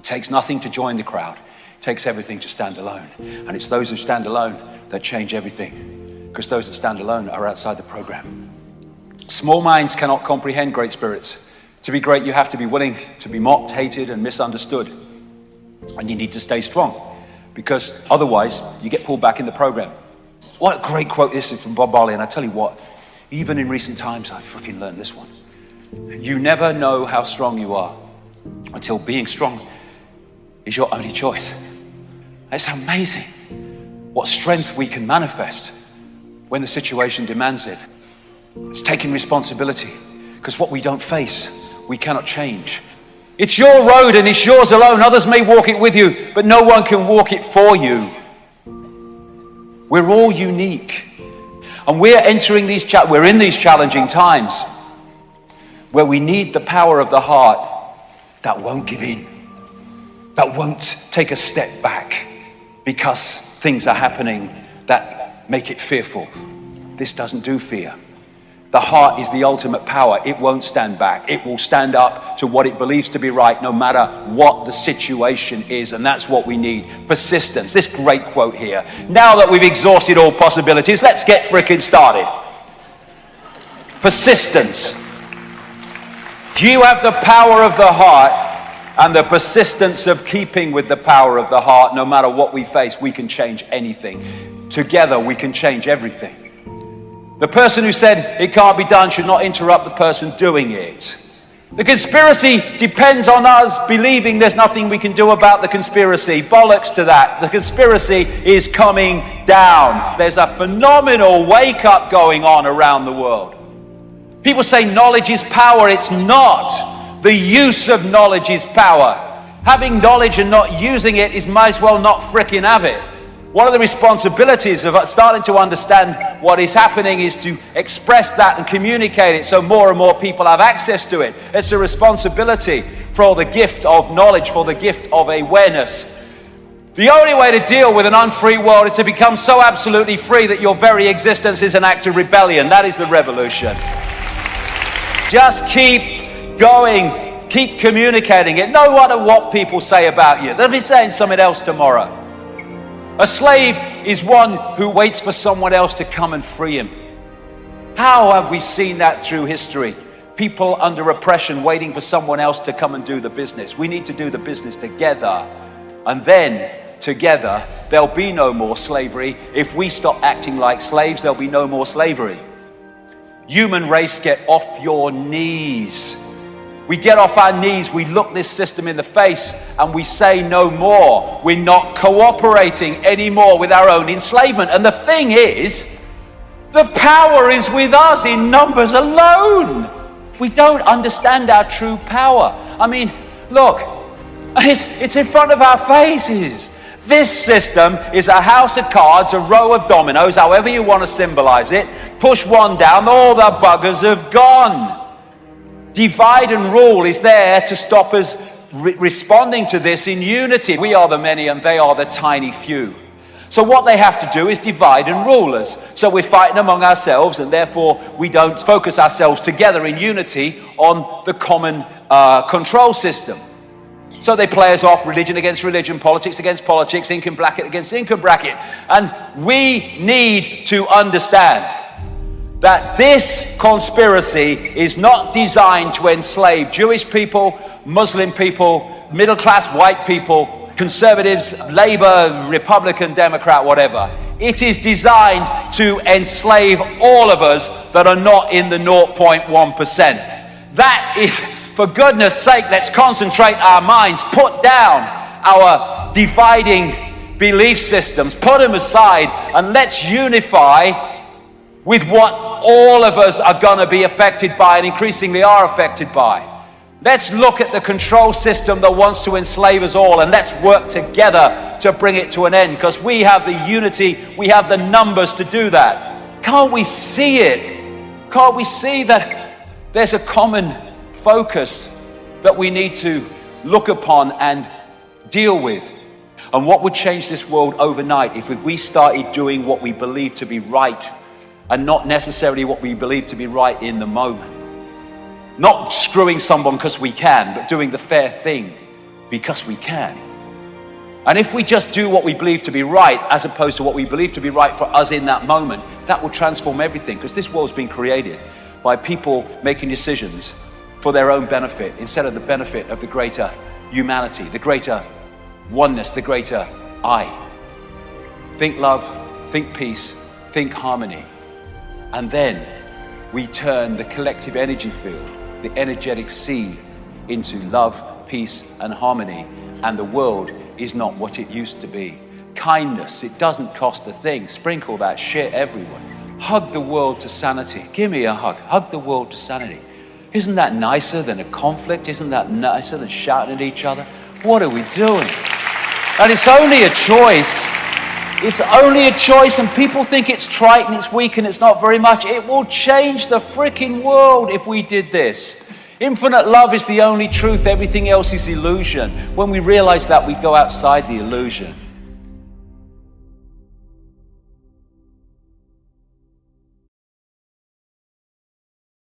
It takes nothing to join the crowd. It takes everything to stand alone. And it's those who stand alone that change everything, because those that stand alone are outside the program. Small minds cannot comprehend great spirits. To be great, you have to be willing to be mocked, hated, and misunderstood. And you need to stay strong, because otherwise you get pulled back in the program. What a great quote this is from Bob Marley. And I tell you what, even in recent times, I freaking learned this one. You never know how strong you are until being strong is your only choice. It's amazing what strength we can manifest when the situation demands it. It's taking responsibility, because what we don't face, we cannot change. It's your road and it's yours alone. Others may walk it with you, but no one can walk it for you. We're all unique. And we're entering we're in these challenging times where we need the power of the heart that won't give in, that won't take a step back because things are happening that make it fearful. This doesn't do fear. The heart is the ultimate power. It won't stand back. It will stand up to what it believes to be right, no matter what the situation is. And that's what we need. Persistence. This great quote here. Now that we've exhausted all possibilities, let's get frickin' started. Persistence. If you have the power of the heart and the persistence of keeping with the power of the heart, no matter what we face, we can change anything. Together, we can change everything. The person who said it can't be done should not interrupt the person doing it. The conspiracy depends on us believing there's nothing we can do about the conspiracy. Bollocks to that. The conspiracy is coming down. There's a phenomenal wake-up going on around the world. People say knowledge is power. It's not. The use of knowledge is power. Having knowledge and not using it is might as well not frickin' have it. One of the responsibilities of starting to understand what is happening is to express that and communicate it so more and more people have access to it. It's a responsibility for the gift of knowledge, for the gift of awareness. The only way to deal with an unfree world is to become so absolutely free that your very existence is an act of rebellion. That is the revolution. Just keep going, keep communicating it. No matter what people say about you. They'll be saying something else tomorrow. A slave is one who waits for someone else to come and free him. How have we seen that through history? People under oppression waiting for someone else to come and do the business. We need to do the business together. And then, together, there'll be no more slavery. If we stop acting like slaves, there'll be no more slavery. Human race, get off your knees. We get off our knees, we look this system in the face, and we say no more. We're not cooperating anymore with our own enslavement. And the thing is, the power is with us in numbers alone. We don't understand our true power. I mean, look, it's in front of our faces. This system is a house of cards, a row of dominoes, however you want to symbolize it. Push one down, all the buggers have gone. Divide and rule is there to stop us responding to this in unity. We are the many and they are the tiny few. So what they have to do is divide and rule us. So we're fighting among ourselves, and therefore we don't focus ourselves together in unity on the common control system. So they play us off, religion against religion, politics against politics, income bracket against income bracket. And we need to understand that this conspiracy is not designed to enslave Jewish people, Muslim people, middle-class white people, conservatives, Labour, Republican, Democrat, whatever. It is designed to enslave all of us that are not in the 0.1%. That is, for goodness sake, let's concentrate our minds, put down our dividing belief systems, put them aside, and let's unify with what all of us are going to be affected by and increasingly are affected by. Let's look at the control system that wants to enslave us all, and let's work together to bring it to an end, because we have the unity, we have the numbers to do that. Can't we see it? Can't we see that there's a common focus that we need to look upon and deal with? And what would change this world overnight if we started doing what we believe to be right, and not necessarily what we believe to be right in the moment. Not screwing someone because we can, but doing the fair thing because we can. And if we just do what we believe to be right, as opposed to what we believe to be right for us in that moment, that will transform everything. Because this world's been created by people making decisions for their own benefit, instead of the benefit of the greater humanity, the greater oneness, the greater I. Think love, think peace, think harmony. And then we turn the collective energy field, the energetic seed, into love, peace, and harmony. And the world is not what it used to be. Kindness, it doesn't cost a thing. Sprinkle that shit everywhere. Hug the world to sanity. Give me a hug. Hug the world to sanity. Isn't that nicer than a conflict? Isn't that nicer than shouting at each other? What are we doing? And it's only a choice. It's only a choice, and people think it's trite and it's weak and it's not very much. It will change the freaking world if we did this. Infinite love is the only truth. Everything else is illusion. When we realize that, we go outside the illusion.